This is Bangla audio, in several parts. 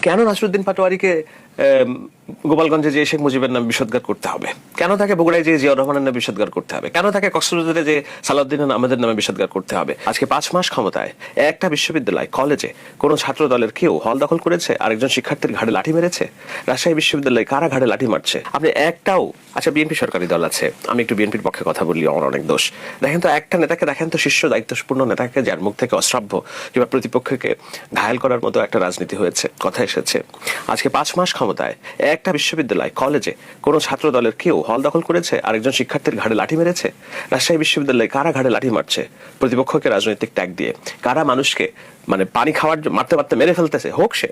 কেন নাসিরউদ্দিন পাটোয়ারীকে গোপালগঞ্জে যে শেখ মুজিবের নাম বিষোদ্গার করতে হবে? কেন তাকে বগুড়ায় যে জিয়াউর রহমানের নামে বিষোদ্গার করতে হবে? কেন তাকে কক্সবাজারে যে সালাউদ্দিন আহমেদের নামে বিষোদ্গার করতে হবে? আজকে 5 মাস ক্ষমতায় একটা বিশ্ববিদ্যালয় কলেজে কোন ছাত্র দলের কেউ হল দখল করেছে, আরেকজন শিক্ষার্থীর ঘাড়ে লাঠি মেরেছে? রাজশাহী বিশ্ববিদ্যালয়ে কারা ঘাড়ে লাঠি মারছে? আপনি একটাও, আচ্ছা বিএনপি সরকারি দল আছে, আমি একটু বিএনপির পক্ষে কথা বললি, আমার অনেক দোষ। দেখেন তো একটা নেতাকে, দেখেন তো শীর্ষ দায়িত্বপূর্ণ নেতাকে যার মুখ থেকে অশ্রাব্য কিংবা প্রতিপক্ষকে ঘায়েল করার মতো একটা রাজনীতি হয়েছে, কথা এসেছে। আজকে 5 মাস ক্ষমতায় একটা বিশ্ববিদ্যালয় কলেজে কোন ছাত্র দলের কেউ হল দখল করেছে, আরেকজন শিক্ষার্থীর ঘাড়ে লাঠি মেরেছে? রাজশাহী বিশ্ববিদ্যালয়ে কারা ঘাড়ে লাঠি মারছে? প্রতিপক্ষকে রাজনৈতিক ট্যাগ দিয়ে। কারা মানুষকে মানে পানি খাওয়ার মারতে মারতে মেরে ফেলতেছে, হোক সে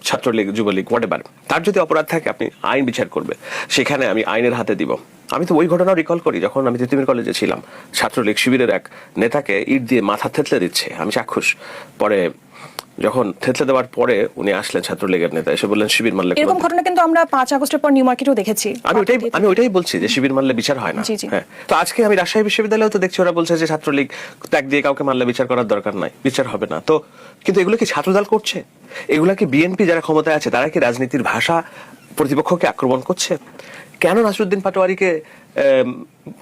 ছাত্রলীগ, যুবলীগ, হোয়াটএভার। তার যদি অপরাধ থাকে আপনি আইন বিচার করবে, সেখানে আমি আইনের হাতে দিব। আমি তো ওই ঘটনাও রিকল করি, যখন আমি তিতুমির কলেজে ছিলাম, ছাত্রলীগ শিবিরের এক নেতাকে ইট দিয়ে মাথা থেতলে দিচ্ছে, আমি চাক্ষুষ। পরে যখন থেতলে দেওয়ার পরে উনি আসলেন, ছাত্রলীগের নেতা এসে বললেন শিবির মারলে। এরকম ঘটনা কিন্তু আমরা 5 আগস্টের পর নিউ মার্কেটেও দেখেছি। আমি ওইটাই বলছি যে শিবির মারলে বিচার হয় না। হ্যাঁ, তো আজকে আমি রাজশাহী বিশ্ববিদ্যালয়েও তো দেখছি ওরা বলছে যে ছাত্রলীগ ত্যাগ দিয়ে কাউকে মারলে বিচার করার দরকার নাই, বিচার হবে না। তো কিন্তু এগুলো কি ছাত্রদল করছে? এগুলা কি বিএনপি যারা ক্ষমতায় আছে তারা কি রাজনীতির ভাষা প্রতিপক্ষকে আক্রমণ করছে? কেন নাসিরউদ্দিন পাটোয়ারীকে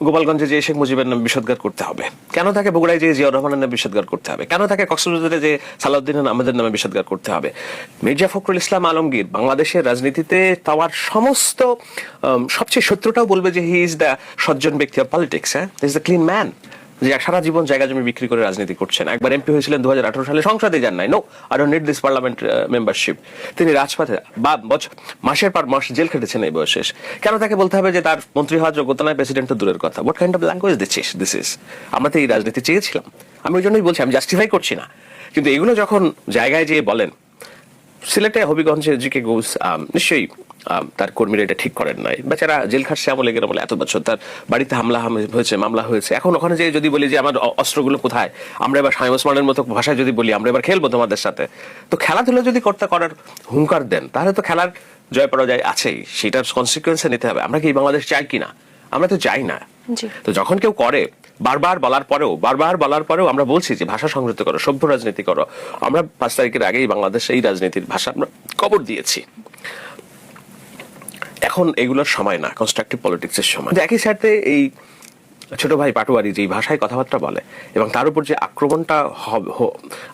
গোপালগঞ্জে যে শেখ মুজিবের নামে বিষোদ্গার করতে হবে? কেন তাকে বগুড়ায় যে জিয়াউর রহমানের নামে বিষোদ্গার করতে হবে? কেন তাকে কক্সবাজারে যে সালাউদ্দিন আহমেদের নামে বিষোদ্গার করতে হবে? মির্জা ফখরুল ইসলাম আলমগীর বাংলাদেশের রাজনীতিতে তার সমস্ত সবচেয়ে শত্রুটাও বলবে যে হি ইজ দ্য সজ্জন ব্যক্তি অফ পলিটিক্স। হ্যাঁ, he is the clean man, যে সারা জীবন জায়গা জমি বিক্রি করে রাজনীতি করছেন। একবার এমপি হয়েছিলেন 2018 সালে, সংসদে যান নাই। No, I don't need this parliament membership. তিনি রাজপথে মাসের পর মাস জেল খেটেছেন এই বয়সে। কেন তাকে বলতে হবে যে তার মন্ত্রী হওয়ার যোগ্যতা নয়, প্রেসিডেন্ট তো দূরের কথা? What kind of language this is? আমরা তো এই রাজনীতি চেয়েছিলাম। আমি ওই জন্যই বলছি, আমি জাস্টিফাই করছি না, কিন্তু এগুলো যখন জায়গায় যেয়ে বলেন, সিলেটে হবিগঞ্জে জিকে ঘোষ নিশ্চয়ই তার কর্মীরা এটা ঠিক করেন নাই, বেচারা জেল খাটছে আমলে গেলে বলে এত বছর, তার বাড়িতে হামলা হয়েছে, মামলা হয়েছে। এখন ওখানে যে যদি বলি যে আমার অস্ত্রগুলো কোথায়, আমরা এবার শামীম ওসমানের মতো ভাষায় যদি বলি আমরা এবার খেলবো তোমাদের সাথে, তো খেলাধুলা যদি করার হুঙ্কার দেন, তাহলে তো খেলার জয় পরাজয় আছেই, সেটার কনসিকুয়েন্সে নিতে হবে। আমরা কি এই বাংলাদেশ চাই কিনা? আমরা তো চাই না। তো যখন কেউ করে, বারবার বলার পরেও আমরা বলছি যে ভাষা সংযত করো, সভ্য রাজনীতি করো। আমরা 5 তারিখের আগেই বাংলাদেশে এই রাজনীতির ভাষা আমরা কবর দিয়েছি। এখন এগুলোর সময় না, কনস্ট্রাকটিভ পলিটিক্সের সময়। একই সাথে এই ছোট ভাই পাটোয়ারি যে ভাষায় কথাবার্তা বলে এবং তার উপর যে আক্রমণটা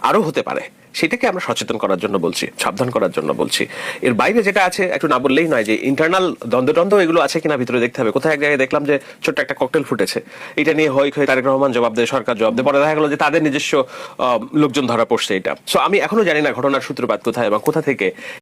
আরো হতে পারে, সেটাকে আমরা সচেতন করার জন্য বলছি, সাবধান করার জন্য বলছি। এর বাইরে যেটা আছে একটু না বললেই নয়, যে ইন্টারনাল দ্বন্দ্ব এগুলো আছে কিনা ভিতরে দেখতে হবে। কোথায় এক জায়গায় দেখলাম যে ছোট্ট একটা ককটেল ফুটেছে, এটা নিয়ে হই তারেক রহমান জবাব দেয়, সরকার জবাব দেয়, পরে দেখা গেল যে তাদের নিজস্ব লোকজন ধরা পড়ছে এটা। সো আমি এখনো জানি না ঘটনার সূত্রপাত কোথায় এবং কোথা থেকে